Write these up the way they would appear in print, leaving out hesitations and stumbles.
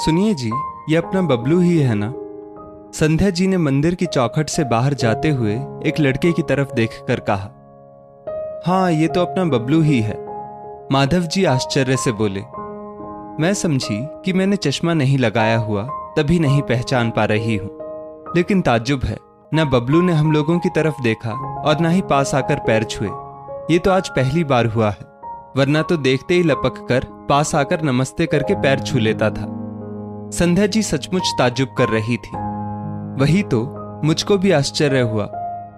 सुनिए जी, ये अपना बबलू ही है ना? संध्या जी ने मंदिर की चौखट से बाहर जाते हुए एक लड़के की तरफ देखकर कहा। हाँ, ये तो अपना बबलू ही है, माधव जी आश्चर्य से बोले। मैं समझी कि मैंने चश्मा नहीं लगाया हुआ तभी नहीं पहचान पा रही हूं, लेकिन ताज्जुब है, न बबलू ने हम लोगों की तरफ देखा और न ही पास आकर पैर छुए। ये तो आज पहली बार हुआ है, वरना तो देखते ही लपक कर पास आकर नमस्ते करके पैर छू लेता था। संध्या जी सचमुच ताज्जुब कर रही थी। वही तो मुझको भी आश्चर्य हुआ,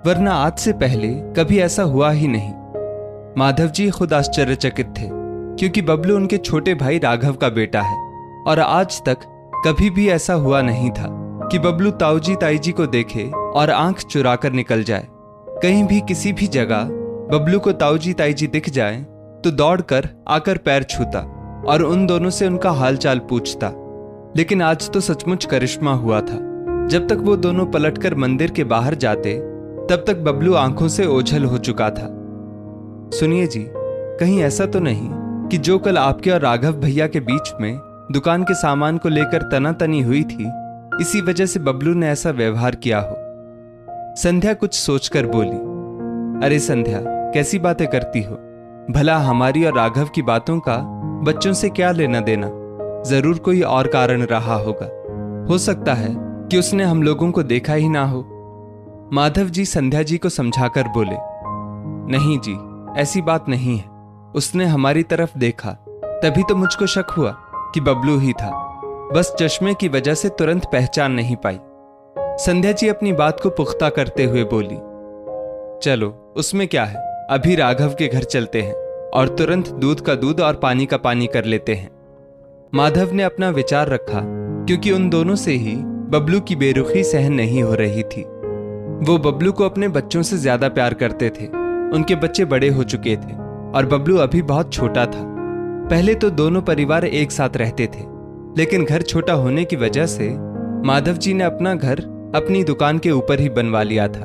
वरना आज से पहले कभी ऐसा हुआ ही नहीं। माधव जी खुद आश्चर्यचकित थे, क्योंकि बबलू उनके छोटे भाई राघव का बेटा है और आज तक कभी भी ऐसा हुआ नहीं था कि बबलू ताऊजी ताईजी को देखे और आंख चुरा कर निकल जाए। कहीं भी किसी भी जगह बबलू को ताऊजी ताईजी दिख जाए तो दौड़कर आकर पैर छूता और उन दोनों से उनका हालचाल पूछता। लेकिन आज तो सचमुच करिश्मा हुआ था। जब तक वो दोनों पलटकर मंदिर के बाहर जाते तब तक बबलू आंखों से ओझल हो चुका था। सुनिए जी, कहीं ऐसा तो नहीं कि जो कल आपके और राघव भैया के बीच में दुकान के सामान को लेकर तनातनी हुई थी, इसी वजह से बबलू ने ऐसा व्यवहार किया हो? संध्या कुछ सोचकर बोली। अरे संध्या, कैसी बातें करती हो? भला हमारी और राघव की बातों का बच्चों से क्या लेना देना? जरूर कोई और कारण रहा होगा। हो सकता है कि उसने हम लोगों को देखा ही ना हो। माधव जी संध्या जी को समझाकर बोले। नहीं जी, ऐसी बात नहीं है। उसने हमारी तरफ देखा, तभी तो मुझको शक हुआ कि बबलू ही था। बस चश्मे की वजह से तुरंत पहचान नहीं पाई। संध्या जी अपनी बात को पुख्ता करते हुए बोली। चलो, उसमें क्या है, अभी राघव के घर चलते हैं और तुरंत दूध का दूध और पानी का पानी कर लेते हैं। माधव ने अपना विचार रखा, क्योंकि उन दोनों से ही बबलू की बेरुखी सहन नहीं हो रही थी। वो बबलू को अपने बच्चों से ज्यादा प्यार करते थे। उनके बच्चे बड़े हो चुके थे और बबलू अभी बहुत छोटा था। पहले तो दोनों परिवार एक साथ रहते थे, लेकिन घर छोटा होने की वजह से माधव जी ने अपना घर अपनी दुकान के ऊपर ही बनवा लिया था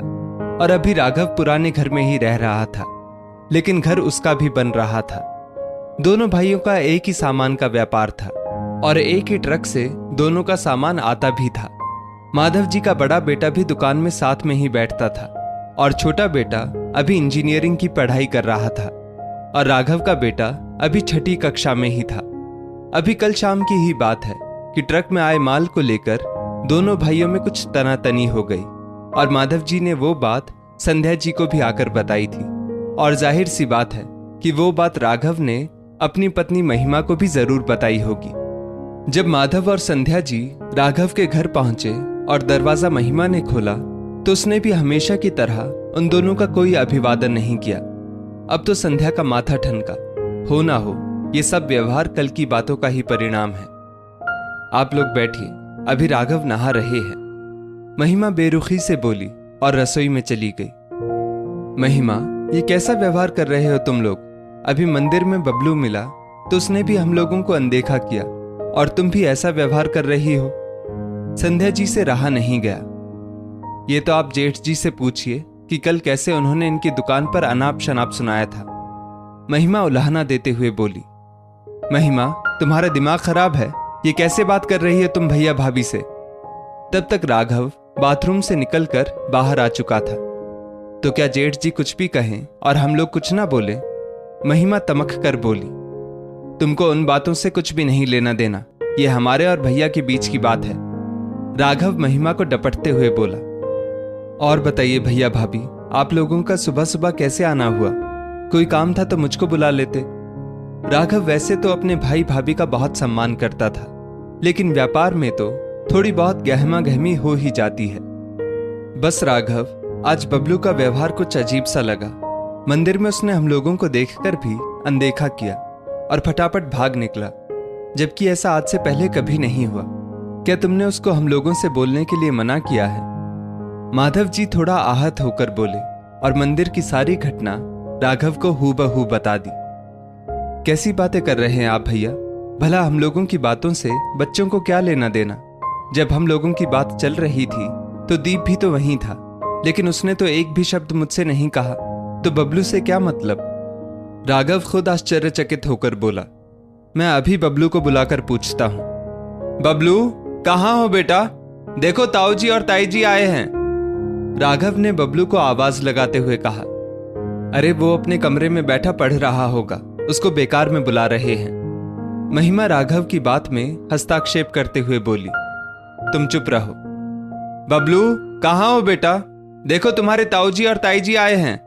और अभी राघव पुराने घर में ही रह रहा था, लेकिन घर उसका भी बन रहा था। दोनों भाइयों का एक ही सामान का व्यापार था और एक ही ट्रक से दोनों का सामान आता भी था। माधव जी का बड़ा बेटा भी दुकान में साथ में ही बैठता था और छोटा बेटा अभी इंजीनियरिंग की पढ़ाई कर रहा था और राघव का बेटा अभी 6ठी कक्षा में ही था। अभी कल शाम की ही बात है कि ट्रक में आए माल को लेकर दोनों भाइयों में कुछ तनातनी हो गई और माधव जी ने वो बात संध्या जी को भी आकर बताई थी। और जाहिर सी बात है कि वो बात राघव ने अपनी पत्नी महिमा को भी जरूर बताई होगी। जब माधव और संध्या जी राघव के घर पहुंचे और दरवाजा महिमा ने खोला तो उसने भी हमेशा की तरह उन दोनों का कोई अभिवादन नहीं किया। अब तो संध्या का माथा ठनका। हो ना हो, ये सब व्यवहार कल की बातों का ही परिणाम है। आप लोग बैठिए, अभी राघव नहा रहे हैं, महिमा बेरुखी से बोली और रसोई में चली गई। महिमा, ये कैसा व्यवहार कर रहे हो तुम लोग? अभी मंदिर में बबलू मिला तो उसने भी हम लोगों को अनदेखा किया और तुम भी ऐसा व्यवहार कर रही हो। संध्या जी से रहा नहीं गया। ये तो आप जेठ जी से पूछिए कि कल कैसे उन्होंने इनकी दुकान पर अनाप शनाप सुनाया था। महिमा उलाहना देते हुए बोली। महिमा, तुम्हारा दिमाग खराब है? ये कैसे बात कर रही है तुम भैया भाभी से? तब तक राघव बाथरूम से निकलकर बाहर आ चुका था। तो क्या जेठ जी कुछ भी कहें और हम लोग कुछ ना बोले? महिमा तमक कर बोली। तुमको उन बातों से कुछ भी नहीं लेना देना, ये हमारे और भैया के बीच की बात है। राघव महिमा को डपटते हुए बोला। और बताइए भैया भाभी, आप लोगों का सुबह सुबह कैसे आना हुआ? कोई काम था तो मुझको बुला लेते। राघव वैसे तो अपने भाई भाभी का बहुत सम्मान करता था, लेकिन व्यापार में तो थोड़ी बहुत गहमा गहमी हो ही जाती है। बस राघव, आज बबलू का व्यवहार कुछ अजीब सा लगा। मंदिर में उसने हम लोगों को देखकर भी अनदेखा किया और फटाफट भाग निकला, जबकि ऐसा आज से पहले कभी नहीं हुआ। क्या तुमने उसको हम लोगों से बोलने के लिए मना किया है? माधव जी थोड़ा आहत होकर बोले और मंदिर की सारी घटना राघव को हूबहू बता दी। कैसी बातें कर रहे हैं आप भैया? भला हम लोगों की बातों से बच्चों को क्या लेना देना? जब हम लोगों की बात चल रही थी तो दीप भी तो वहीं था, लेकिन उसने तो एक भी शब्द मुझसे नहीं कहा, तो बबलू से क्या मतलब? राघव खुद आश्चर्यचकित होकर बोला। मैं अभी बबलू को बुलाकर पूछता हूं। बबलू, कहाँ हो बेटा? देखो ताऊ जी और ताई जी आए हैं। राघव ने बबलू को आवाज लगाते हुए कहा। अरे वो अपने कमरे में बैठा पढ़ रहा होगा, उसको बेकार में बुला रहे हैं। महिमा राघव की बात में हस्ताक्षेप करते हुए बोली। तुम चुप रहो। बबलू, कहाँ हो बेटा? देखो तुम्हारे ताऊ जी और ताई जी आए हैं।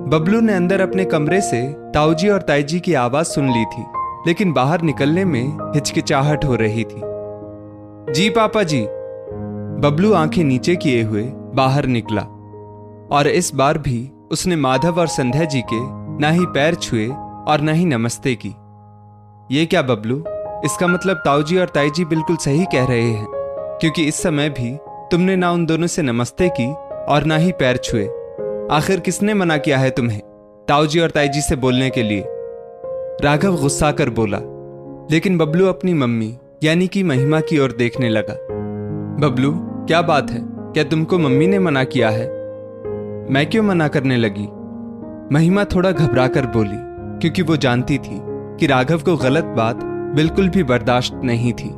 बबलू ने अंदर अपने कमरे से ताऊ जी और ताई जी की आवाज सुन ली थी, लेकिन बाहर निकलने में हिचकिचाहट हो रही थी। जी पापा जी। बबलू आंखें नीचे किए हुए बाहर निकला और इस बार भी उसने माधव और संध्या जी के ना ही पैर छुए और ना ही नमस्ते की। ये क्या बबलू, इसका मतलब ताऊ जी और ताई जी बिल्कुल सही कह रहे हैं, क्योंकि इस समय भी तुमने ना उन दोनों से नमस्ते की और ना ही पैर छुए। आखिर किसने मना किया है तुम्हें ताऊ जी और ताई जी से बोलने के लिए? राघव गुस्सा कर बोला, लेकिन बबलू अपनी मम्मी यानी कि महिमा की ओर देखने लगा। बबलू, क्या बात है? क्या तुमको मम्मी ने मना किया है? मैं क्यों मना करने लगी? महिमा थोड़ा घबरा कर बोली, क्योंकि वो जानती थी कि राघव को गलत बात बिल्कुल भी बर्दाश्त नहीं थी।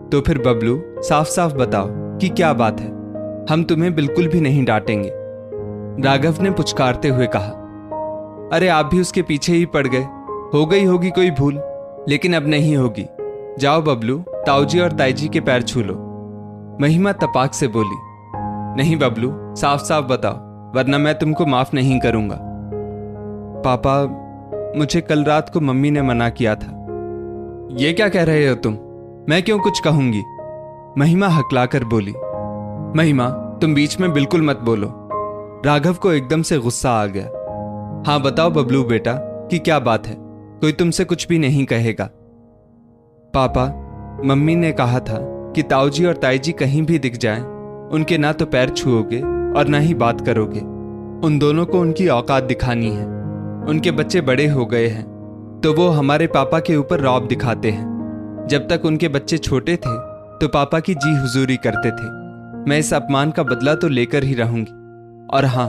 तो फिर बबलू, साफ साफ बताओ कि क्या बात है। हम तुम्हें बिल्कुल भी नहीं डांटेंगे, राघव ने पुचकारते हुए कहा। अरे आप भी उसके पीछे ही पड़ गए। हो गई होगी कोई भूल, लेकिन अब नहीं होगी। जाओ बबलू, ताऊजी और ताईजी के पैर छू लो। महिमा तपाक से बोली। नहीं बबलू, साफ साफ बताओ, वरना मैं तुमको माफ नहीं करूंगा। पापा, मुझे कल रात को मम्मी ने मना किया था। ये क्या कह रहे हो तुम? मैं क्यों कुछ कहूंगी? महिमा हकलाकर बोली। महिमा, तुम बीच में बिल्कुल मत बोलो। राघव को एकदम से गुस्सा आ गया। हाँ बताओ बबलू बेटा कि क्या बात है, कोई तुमसे कुछ भी नहीं कहेगा। पापा, मम्मी ने कहा था कि ताऊजी और ताईजी कहीं भी दिख जाएं, उनके ना तो पैर छुओगे और ना ही बात करोगे। उन दोनों को उनकी औकात दिखानी है। उनके बच्चे बड़े हो गए हैं तो वो हमारे पापा के ऊपर रौब दिखाते हैं। जब तक उनके बच्चे छोटे थे तो पापा की जी हुजूरी करते थे। मैं इस अपमान का बदला तो लेकर ही रहूंगी। और हाँ,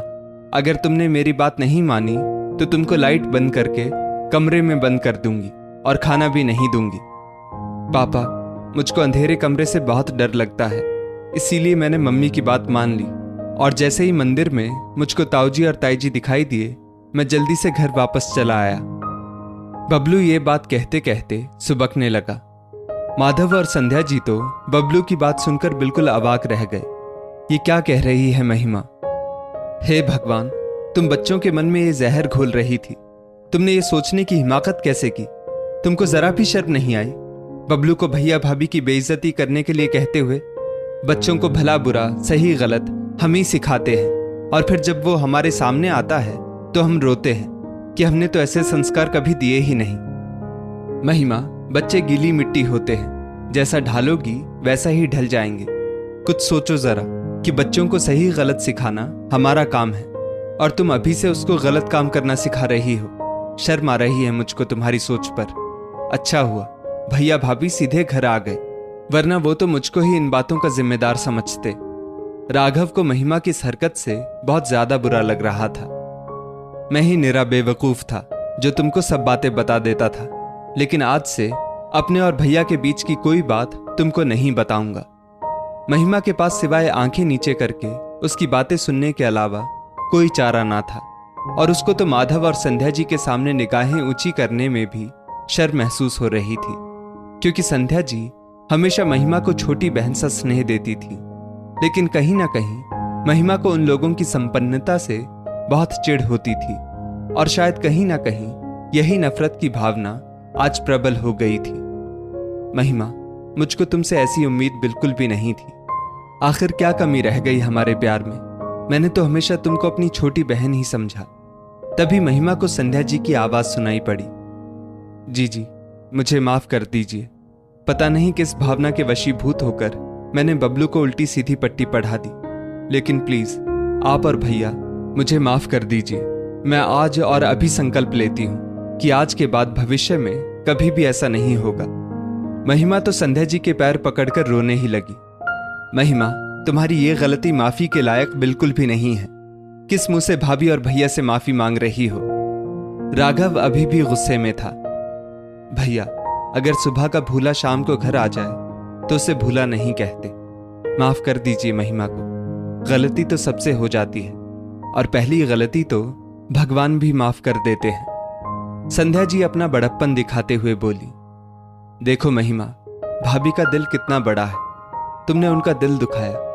अगर तुमने मेरी बात नहीं मानी तो तुमको लाइट बंद करके कमरे में बंद कर दूंगी और खाना भी नहीं दूंगी। पापा, मुझको अंधेरे कमरे से बहुत डर लगता है, इसीलिए मैंने मम्मी की बात मान ली। और जैसे ही मंदिर में मुझको ताऊजी और ताईजी दिखाई दिए, मैं जल्दी से घर वापस चला आया। बबलू ये बात कहते कहते सुबकने लगा। माधव और संध्या जी तो बबलू की बात सुनकर बिल्कुल अवाक रह गए। ये क्या कह रही है महिमा? हे भगवान, तुम बच्चों के मन में ये जहर घोल रही थी। तुमने ये सोचने की हिमाकत कैसे की? तुमको जरा भी शर्म नहीं आई बबलू को भैया भाभी की बेइज्जती करने के लिए कहते हुए? बच्चों को भला बुरा सही गलत हम ही सिखाते हैं, और फिर जब वो हमारे सामने आता है तो हम रोते हैं कि हमने तो ऐसे संस्कार कभी दिए ही नहीं। महिमा, बच्चे गीली मिट्टी होते हैं, जैसा ढालोगी वैसा ही ढल जाएंगे। कुछ सोचो जरा कि बच्चों को सही गलत सिखाना हमारा काम है, और तुम अभी से उसको गलत काम करना सिखा रही हो। शर्म आ रही है मुझको तुम्हारी सोच पर। अच्छा हुआ भैया भाभी सीधे घर आ गए, वरना वो तो मुझको ही इन बातों का जिम्मेदार समझते। राघव को महिमा की इस हरकत से बहुत ज्यादा बुरा लग रहा था। मैं ही निरा बेवकूफ था जो तुमको सब बातें बता देता था, लेकिन आज से अपने और भैया के बीच की कोई बात तुमको नहीं बताऊंगा। महिमा के पास सिवाय आंखें नीचे करके उसकी बातें सुनने के अलावा कोई चारा ना था, और उसको तो माधव और संध्या जी के सामने निगाहें ऊंची करने में भी शर्म महसूस हो रही थी, क्योंकि संध्या जी हमेशा महिमा को छोटी बहन सा स्नेह देती थी। लेकिन कहीं ना कहीं महिमा को उन लोगों की संपन्नता से बहुत चिढ़ होती थी, और शायद कहीं ना कहीं यही नफरत की भावना आज प्रबल हो गई थी। महिमा, मुझको तुमसे ऐसी उम्मीद बिल्कुल भी नहीं थी। आखिर क्या कमी रह गई हमारे प्यार में? मैंने तो हमेशा तुमको अपनी छोटी बहन ही समझा। तभी महिमा को संध्या जी की आवाज सुनाई पड़ी। जी, मुझे माफ कर दीजिए। पता नहीं किस भावना के वशीभूत होकर मैंने बबलू को उल्टी सीधी पट्टी पढ़ा दी, लेकिन प्लीज आप और भैया मुझे माफ कर दीजिए। मैं आज और अभी संकल्प लेती हूँ कि आज के बाद भविष्य में कभी भी ऐसा नहीं होगा। महिमा तो संध्या जी के पैर पकड़कर रोने ही लगी। महिमा, तुम्हारी ये गलती माफी के लायक बिल्कुल भी नहीं है। किस मुंह से भाभी और भैया से माफी मांग रही हो? राघव अभी भी गुस्से में था। भैया, अगर सुबह का भूला शाम को घर आ जाए तो उसे भूला नहीं कहते। माफ कर दीजिए महिमा को, गलती तो सबसे हो जाती है और पहली गलती तो भगवान भी माफ कर देते हैं। संध्या जी अपना बड़प्पन दिखाते हुए बोली, देखो महिमा, भाभी का दिल कितना बड़ा है। तुमने उनका दिल दुखाया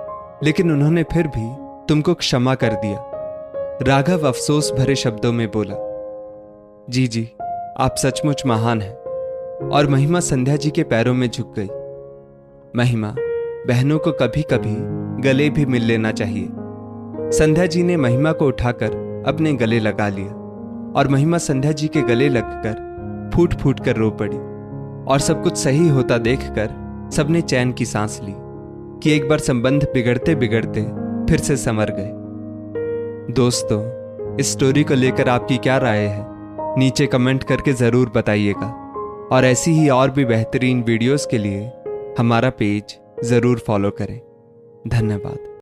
लेकिन उन्होंने फिर भी तुमको क्षमा कर दिया। राघव अफसोस भरे शब्दों में बोला, जी जी, आप सचमुच महान हैं। और महिमा संध्या जी के पैरों में झुक गई। महिमा, बहनों को कभी कभी गले भी मिल लेना चाहिए। संध्या जी ने महिमा को उठाकर अपने गले लगा लिया और महिमा संध्या जी के गले लगकर फूट फूट कर रो पड़ी। और सब कुछ सही होता देखकर सबने चैन की सांस ली कि एक बार संबंध बिगड़ते बिगड़ते फिर से संवर गए। दोस्तों, इस स्टोरी को लेकर आपकी क्या राय है, नीचे कमेंट करके जरूर बताइएगा। और ऐसी ही और भी बेहतरीन वीडियोस के लिए हमारा पेज जरूर फॉलो करें। धन्यवाद।